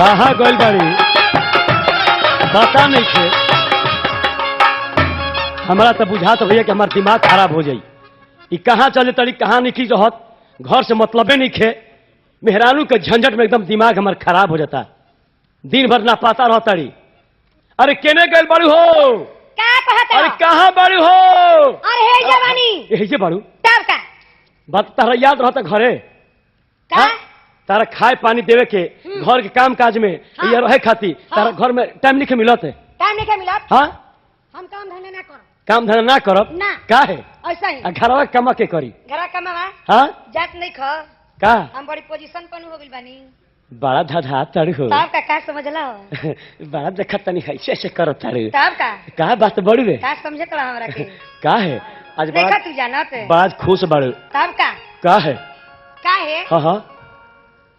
कहाँ गइल बाड़ी पता नहीं थे। हमारा तो बुझात भैया कि हमारा दिमाग खराब हो जाई। ई कहाँ चले तड़ी कहाँ निकली रहत घर से मतलबे नहीं खे। मेहरानू के झंझट में एकदम दिमाग हमार खराब हो जाता। दिन भर ना पाता रह तड़ी। अरे केने गइल बाड़ू हो? का कहता? अरे कहाँ बाड़ू हो? अरे हे जवानी यही से बाड़ू तब का बात तारा याद रहता घरे का तारा खाए पानी देवे के घर के काम काज में ये रहे खाती तारा घर में टाइम नहीं मिलत है। टाइम नहीं के मिलत। हाँ हम काम धंधा ना करब। काम धंधा ना करब ना। का है ऐसा ही घरवा कमा के करी। घरा कमावा हाँ जात नहीं ख। का हम बड़ी पोजीशन पर हो गइल बानी। बड़ा धधा तड़ हो तब का समझला हो? बड़ा देखा तनी ऐसे ऐसे करो तड़ तब का बात बड़ी रे का समझे कला हमरा के? का है आज देखा बड़ा तू जानत बड़ा खुश बड़ू तब का है का है हाँ हाँ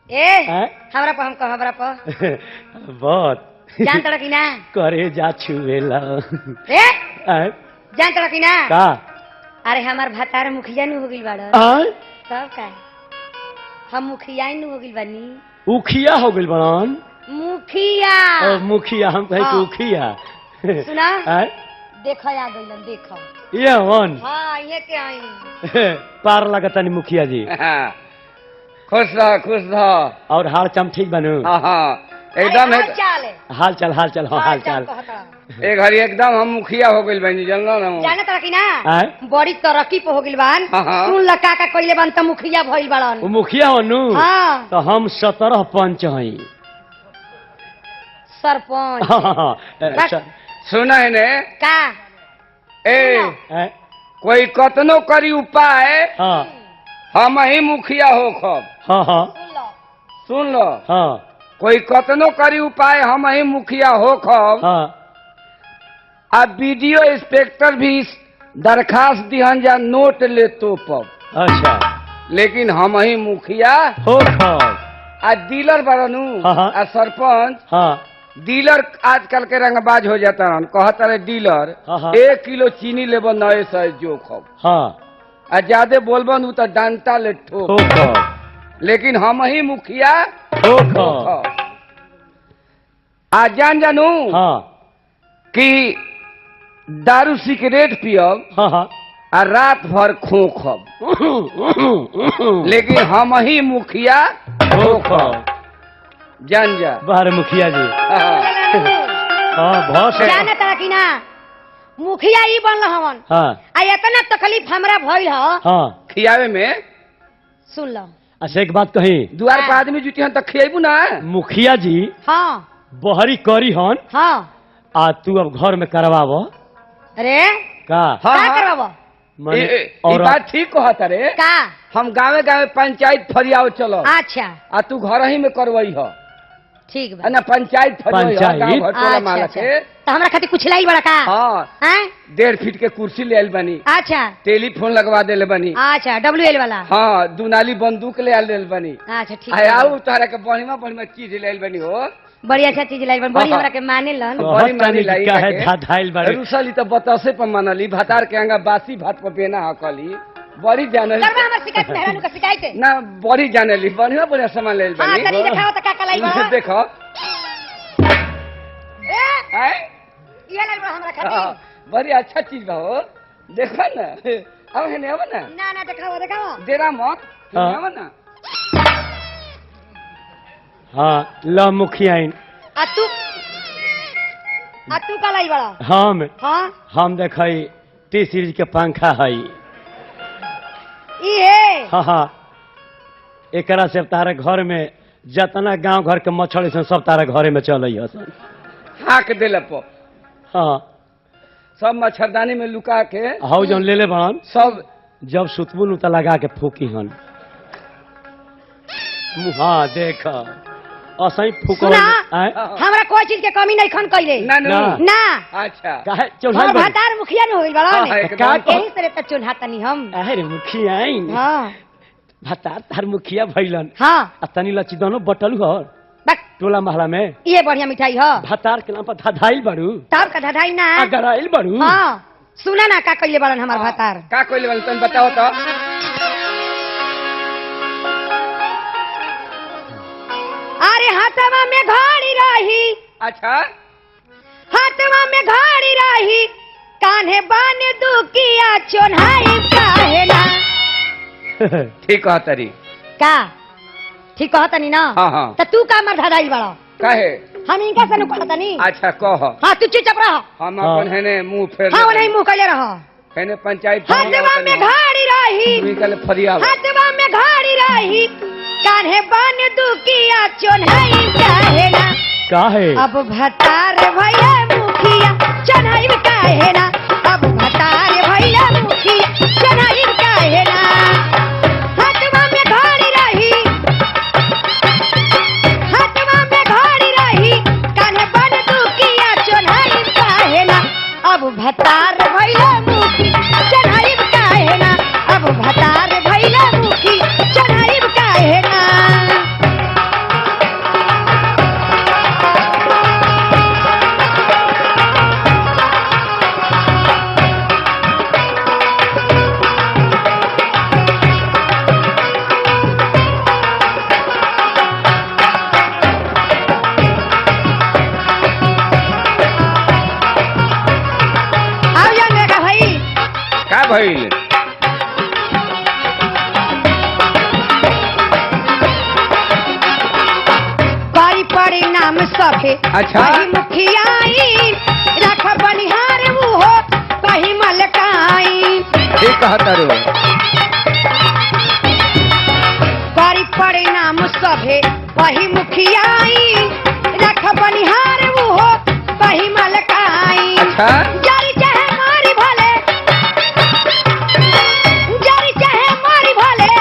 ए हैं? हमरा पर हम कह हमरा पर बहुत जान तड़ की ना करे जा छुएला ए हैं? जान तड़ की ना का अरे हमार भतार मुखिया नु हो गइल बाड़। आय? तब का हम मुखिया नु हो गइल बानी। उखिया हो गइल बड़न मुखिया मुखिया हम कहे हाँ। उखिया सुना आय? देखो आ गइलन देखो। ये वन हाँ ये के आई पार लगता नहीं मुखिया जी। खुश रह और हाल चम ठीक बनू एकदम अरे चाल है हाल चल हाँ हाल चल एक घड़ी एकदम हम मुखिया हो गइल बनी जानलो ना जाने तरह की ना आय? बड़ी तरक्की पे हो गइल बान। हाँ, हाँ। सुन ल का कइले बान त मुखिया भइल बाड़न। वो मुखिया बनू हाँ तो हम 17 पंच हई। सरपंच सुना है ने का ए कोई कतनो करी उपाय हाँ हम ही मुखिया हो खब हाँ हाँ सुन लो सुन लो हाँ कोई कतनो करी उपाय हम ही मुखिया हो खब हाँ अब वीडियो इंस्पेक्टर भी दरखास्त दिहन जा नोट ले तो पब अच्छा लेकिन हम ही मुखिया हो खब आ डीलर बड़नू हाँ, हाँ। आ सरपंच हाँ डीलर आजकल के रंगबाज हो जाता रहन कहता रहे डीलर हाँ, हाँ। 1 किलो चीनी लेब नए सह जो खब हाँ आ ज्यादा बोलबन उ तो डांटा ले ठोक हो खब लेकिन हम ही मुखिया हो खब आ जानू हाँ कि दारू सिगरेट पियब हाँ हाँ आ रात भर खोखब लेकिन हम ही मुखिया हो खब जान जा बाहर मुखिया जी हाँ बहुत जाने तरह की ना मुखिया ई बनल हवन। हाँ आ इतना तकलीफ हमरा भइल ह। हाँ खियावे में सुन लो अच्छा एक बात कही दुआर पर आदमी जुटी हन तो खियाबू ना मुखिया जी हाँ बहरी करी हन हाँ आ तू अब घर में करवाब अरे का हाँ, का हाँ। करवाबो माने ई और बात ठीक कहता रे का हम गावे गावे पंचायत फरियाव चलो अच्छा आ तू घर ही में करवई हो ठीक बा ना पंचायत फरियाव पंचायत? गांव घर टोला अच्छा माला अच्छा के तो हमरा खातिर कुछ लाई बड़ा का हाँ हैं 1.5 फीट के कुर्सी ले आयल बनी अच्छा टेलीफोन लगवा देले बनी अच्छा WL वाला हाँ दुनाली बंदूक ले आयल बनी अच्छा ठीक आय बा। आऊ तारा के बढ़िया बढ़िया चीज ले आयल बनी हो बड़ी अच्छा चीज लाई बड़ी हाँ। हमरा के माने लन बड़ी मानी लाई का है जाके। धाधाइल बारे रुसली तो बतासे पर मनली भातार के अंगा बासी भात पर बेना हकली बड़ी जानली करबा हमर शिकायत मेहरानू का शिकायत है। ना बड़ी जानली बढ़िया बढ़िया सामान ले हां बनी तनी दिखाओ त का का लाई बा देखो ए आय ये लाई बा हमरा हाँ, खातिर बड़ी अच्छा चीज बा हो देखो ना अब है ना ना ना दिखाओ दिखाओ देरा मत हाँ। आवा ना हाँ ल मुखिया आ तू का लाई बड़ा हम देखई टी सीरीज के पंखा हई ई है हाँ हाँ एकरा से तारे घर में जतना गांव घर के मच्छर सन सब तारे घरे में चल सन हाक देले पो हाँ सब मच्छरदानी में लुका के हाउ जौन ले बड़न सब जब सुतबू नु त लगा के फूकी हन हाँ देख असही फूक सुना हमरा कोई चीज के कमी नहीं खन कइले ना ना ना अच्छा काहे हम चौधाई भतार मुखिया न होइल बड़ा हाँ, एकदम। का यही तरह त चुल्हा तनी हम अरे मुखिया हां भतार तार मुखिया भइलन हां आ तनी लचीदनो बटल हर बक टोला महला में ये बढ़िया मिठाई ह भतार के नाम पर धधाइल बाड़ू तब का धधाई ना अगर आइल बाड़ू हां सुना ना का कइले बड़न हमार भतार का कोई लेवल तुम बताओ तो अरे हाथवा में घड़ी रही, अच्छा हाथवा में घड़ी रही, कान्हे बाने दुकिया चोन्हाई काहे ना। ठीक कहा तरी। का ठीक कहता नहीं ना? हाँ हाँ। तो तू का मर धराई बड़ा, काहे? हम इनका से कहता नहीं। अच्छा कह। हाँ तू चुपचाप रह। हम अपन हेने मुंह फेर हाँ नहीं मुंह कले रह। हेने पंचायत हाथवा में घड़ी रही, निकल फरिया हाथवा में घड़ी रही, कान्हे बाने दुकिया चोन्हाई काहे ना। काहे? अब भतार भैया मुखिया चोन्हाई काहे ना। अब भतार भैया मुखिया चोन्हाई काहे ना। हाथवा में घड़ी रही, हाथवा में घड़ी रही, कान्हे बाने दुकिया चोन्हाई काहे ना। अब भतार भैया मुखी चढ़ाई काहे ना। अब भतार भैया मुखी चढ़ाई काहे ना। आओ जान देखा भाई का भइल? बारी परिणाम सभे अच्छा। वही मुखियाई, रख बनिहार मुहो वही मलकाई। ठीक कहा तरू। बारी परिणाम सभे वही मुखियाई, रख बनिहार मुहो वही मलकाई। अच्छा जारी चाहे मारी भले, जारी चाहे मारी भले,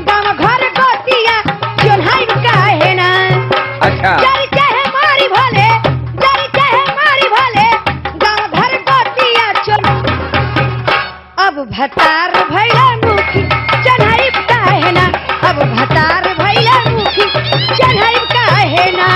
गाँव घर गोतिया चोन्हाई काहे ना। अच्छा जारी चाहे मारी भले, जारी चाहे मारी भले, गाँव घर गोतिया चोन। अब भतार भैया मुखी चढ़ाई काहे ना। अब भतार भैया मुखी चढ़ाई काहे ना।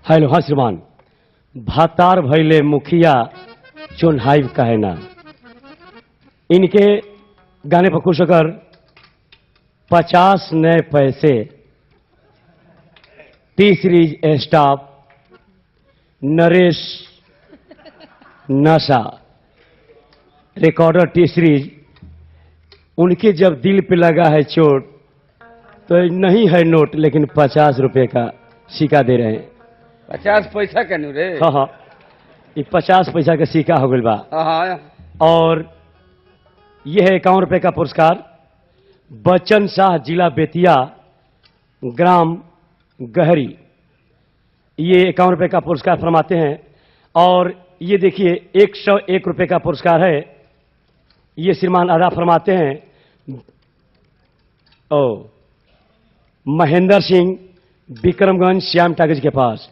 हेलो हाँ श्रीमान, भातार भैले मुखिया चोन्हाई काहे ना। इनके गाने पर खुश होकर 50 नए पैसे टी सीरीज स्टाफ नरेश नशा रिकॉर्डर टी सीरीज। उनके जब दिल पे लगा है चोट तो नहीं है नोट, लेकिन 50 रुपए का सिक्का दे रहे हैं। 50 पैसा के नु रे। हाँ हाँ, ये 50 पैसा का सिक्का हो गई बा। हाँ और यह है 51 रुपए का पुरस्कार बच्चन शाह, जिला बेतिया, ग्राम गहरी। ये 51 रुपए का पुरस्कार फरमाते हैं। और ये देखिए 101 रुपए का पुरस्कार है, ये श्रीमान अदा फरमाते हैं ओ महेंद्र सिंह, विक्रमगंज, श्याम टागिज के पास।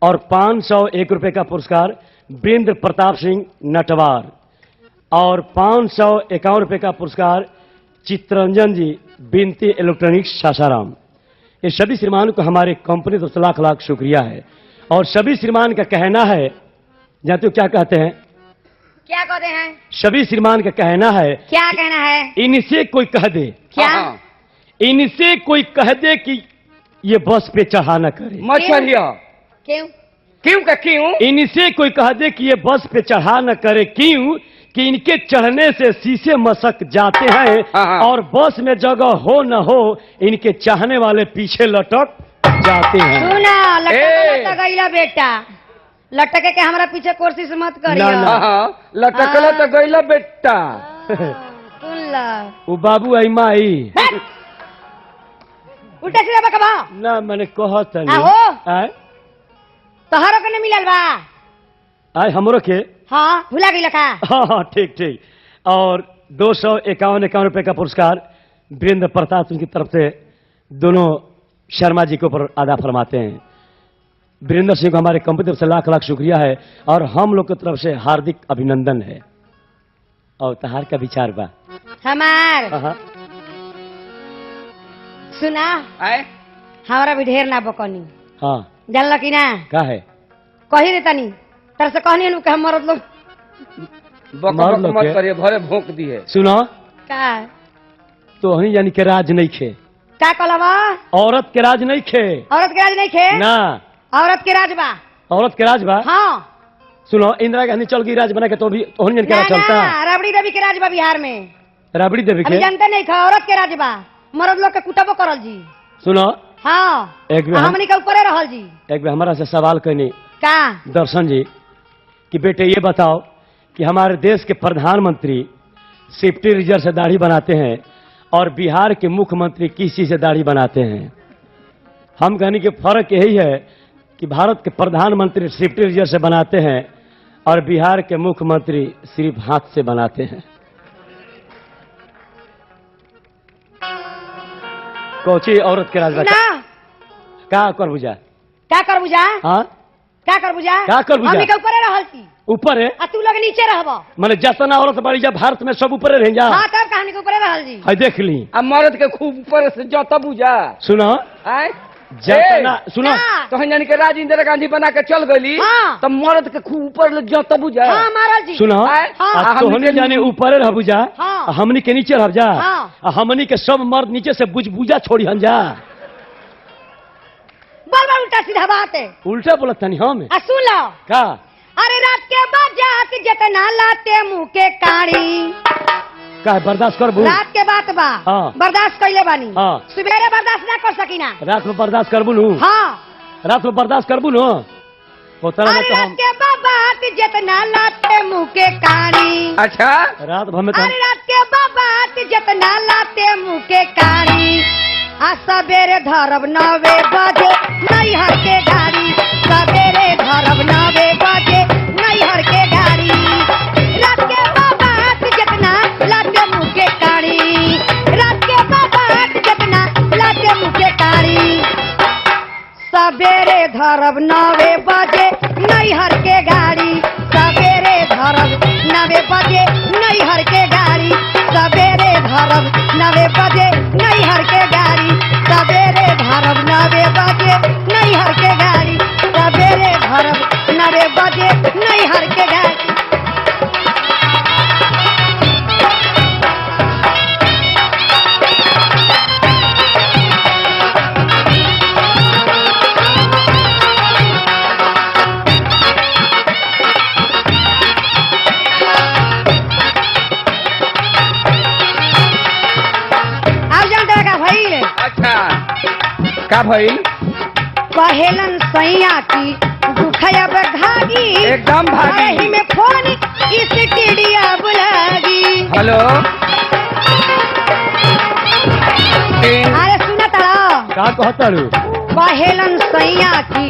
और 501 रुपए का पुरस्कार वीरेंद्र प्रताप सिंह, नटवार। और 551 रुपए का पुरस्कार चित्रंजन जी, बिनती इलेक्ट्रॉनिक्स, सासाराम। ये सभी श्रीमान को हमारे कंपनी तो लाख लाख शुक्रिया है। और सभी श्रीमान का कहना है, जानते हो क्या कहते हैं? क्या कहते हैं? सभी श्रीमान का कहना है, क्या कहना है? इनसे कोई कह दे, क्या? इनसे कोई कह दे कि ये बस पे चढ़ा न करे। मत चढ़िया। क्यों? क्यों का क्यों? इनसे कोई कह दे कि ये बस पे चढ़ा न करे। क्यों? कि इनके चढ़ने से शीशे मसक जाते हैं। हाँ। और बस में जगह हो न हो, इनके चाहने वाले पीछे लटक जाते हैं। सुना ए! लटक गईला बेटा, लटके के हमरा पीछे कोशिश मत करियो। ना, ना। हाँ लटकला तो गईला बेटा। सुन ला वो बाबू आई माई उल्टा सीधा बकबा ना, मैंने कहत आहो। आय तोहरो के न मिलल बा? आय हमरो के। हाँ भुला गई लखा। हाँ हाँ ठीक ठीक। और 251 रुपए का पुरस्कार वीरेंद्र प्रताप सिंह की तरफ से दोनों शर्मा जी के ऊपर अदा फरमाते हैं। वीरेंद्र सिंह को हमारे कंपनी तरफ से लाख लाख शुक्रिया है और हम लोग की तरफ से हार्दिक अभिनंदन है। और तहार का विचार बा हमार हाँ, सुना आए हमारा भी ढेर ना बकनी हाँ जानल की ना का है कही रे तनी तर से कहनी नु के हम मरद लोग बक मार बक लो मत के। करिए भरे भोंक दिए। सुनो का तो ही यानी के राज नहीं खे, का कहलवा औरत के राज नहीं खे औरत के राज नहीं खे ना, औरत के राज बा औरत के राज बा। हाँ सुनो इंदिरा गांधी चल गई राज बना के तो भी तो के ना राज चलता ना रबड़ी देवी के राज बा बिहार में राबड़ी देवी अभी के। जानते नहीं खा औरत के राज बा मर्द लोग के कुटबो करल जी। सुनो हाँ एक भी हम- हमनी के ऊपरे रहल जी। एक बार हमारा से सवाल करनी का दर्शन जी कि बेटे ये बताओ कि हमारे देश के प्रधानमंत्री सेफ्टी रिजर्व से दाढ़ी बनाते हैं और बिहार के मुख्यमंत्री किस चीज से दाढ़ी बनाते हैं। हम कहने के फर्क यही है कि भारत के प्रधानमंत्री सेफ्टी रिजर्व से बनाते हैं और बिहार के मुख्यमंत्री सिर्फ हाथ से बनाते हैं। कोची औरत के राज ना का कर बुझा का कर बुझा हाँ का कर बुझा का कर बुझा? हमनी के ऊपरे रहल छी ऊपर है आ तू लोग नीचे रहबो। मैंने जतना औरत बड़ी जब भारत में सब ऊपर रह जा हाँ तब कहानी के ऊपरे रहल जी। है देख ली अब मर्द के खूब ऊपर से जता बुझा सुनो आए जतना सुनो का? तो जानी के राज इंदिरा गांधी बना के चल गई हाँ। तब मर्द के खूब ऊपर ले जता बुझा हाँ मारल जी। सुनो आए? हाँ। आ हमनी तोहनी के जाने ऊपर रह बुझा हाँ। आ हमनी के नीचे रह जा हाँ। आ हमनी के सब मर्द नीचे से बुझ बुझा छोड़ी हम जा। बार बार उल्टा सीधा बात है। उल्टा बोलत तनी हम आ सुन लो का अरे रात के बाद जात जितना लाते मुंह के काड़ी का बर्दाश्त करबू रात के बात बा हाँ। बर्दाश्त कैले बानी हाँ। सवेरे बर्दाश्त ना कर सकीना। रात में बर्दाश्त करबू नु हाँ रात में बर्दाश्त करबू नु उतना में अरे तो रात हम के बाद बात जितना लाते मुंह के काड़ी अच्छा रात भर में तो अरे रात के बाद बात जितना लाते मुंह के काड़ी आ सवेरे धरब 9 बजे नैहर के गाड़ी सवेरे धरब 9 बजे नैहर के गाड़ी रात के बात जितना लाते मुंह के काड़ी रात के बात जितना लाते मुंह के काड़ी सवेरे धरब 9 बजे नैहर के गाड़ी सवेरे धरब 9 बजे नैहर के गाड़ी सवेरे धरब 9 बजे नैहर के गाड़ी सवेरे धरब 9 बजे नैहर के गाड़ी सवेरे धरब 9 बजे नैहर के गाड़ी। अब जानते का भइल अच्छा का भइल कहेलन सैया की दुखया भागी एकदम भागी। एही में फोन इस टीडिया बुलागी। हेलो अरे सुना तारा का कहतारू कहेलन सैया की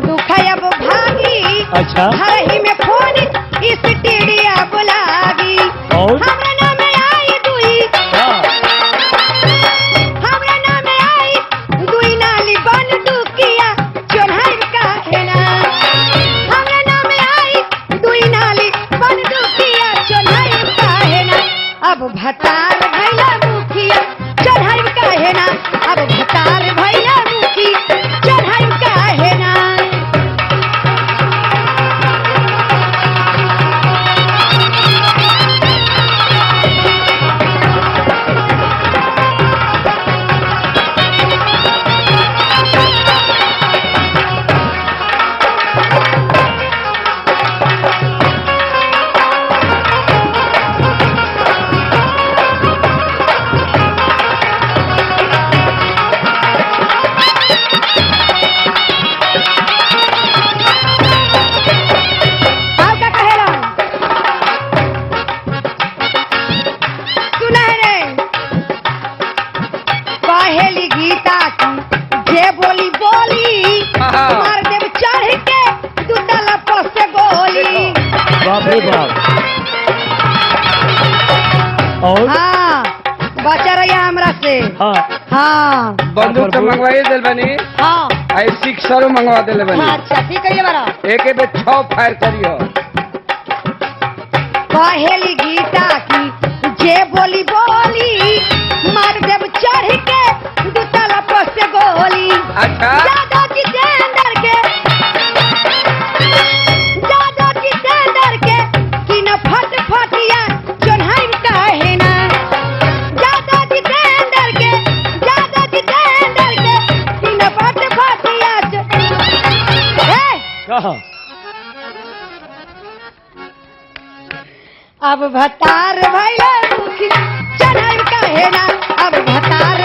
दुखया भागी अच्छा एही में फोन इस टीडिया बुलागी। और हमरा नाम आई दुई का हमरा नाम आई दुई नाली बन दुकिया चोन्हाई का खेना हमरा नाम आई दुई नाली बन दुकिया चोन्हाई का हेना अब भतार भैला मुखिया चढ़ाई का हेना अब भतार भैला मुखी चढ़ाई का हेना। अब का कहेला सुना है रे कहेली गीता की जे बोली बोली हाँ। मार देव चढ़ के तू तलप से गोली। बाप रे बाप और हाँ बचा रहिया हमरा से। हाँ हाँ बंदूक तो मंगवाई दिल बनी, हाँ आई सिक्सरो मंगवा दिले बनी। अच्छा ठीक है ये बड़ा एक बे 6 फायर करियो। कहेली गीता की जे बोली बोली मार देव चढ़ के दूतला पर से गोली। अच्छा जादो जितेंद्र के कि न फट फटिया चोन्हाई काहे ना। जादो जितेंद्र के कि न फट फटिया कहा अब भतार भैया मुखी चढ़ाई काहे ना। अब भतार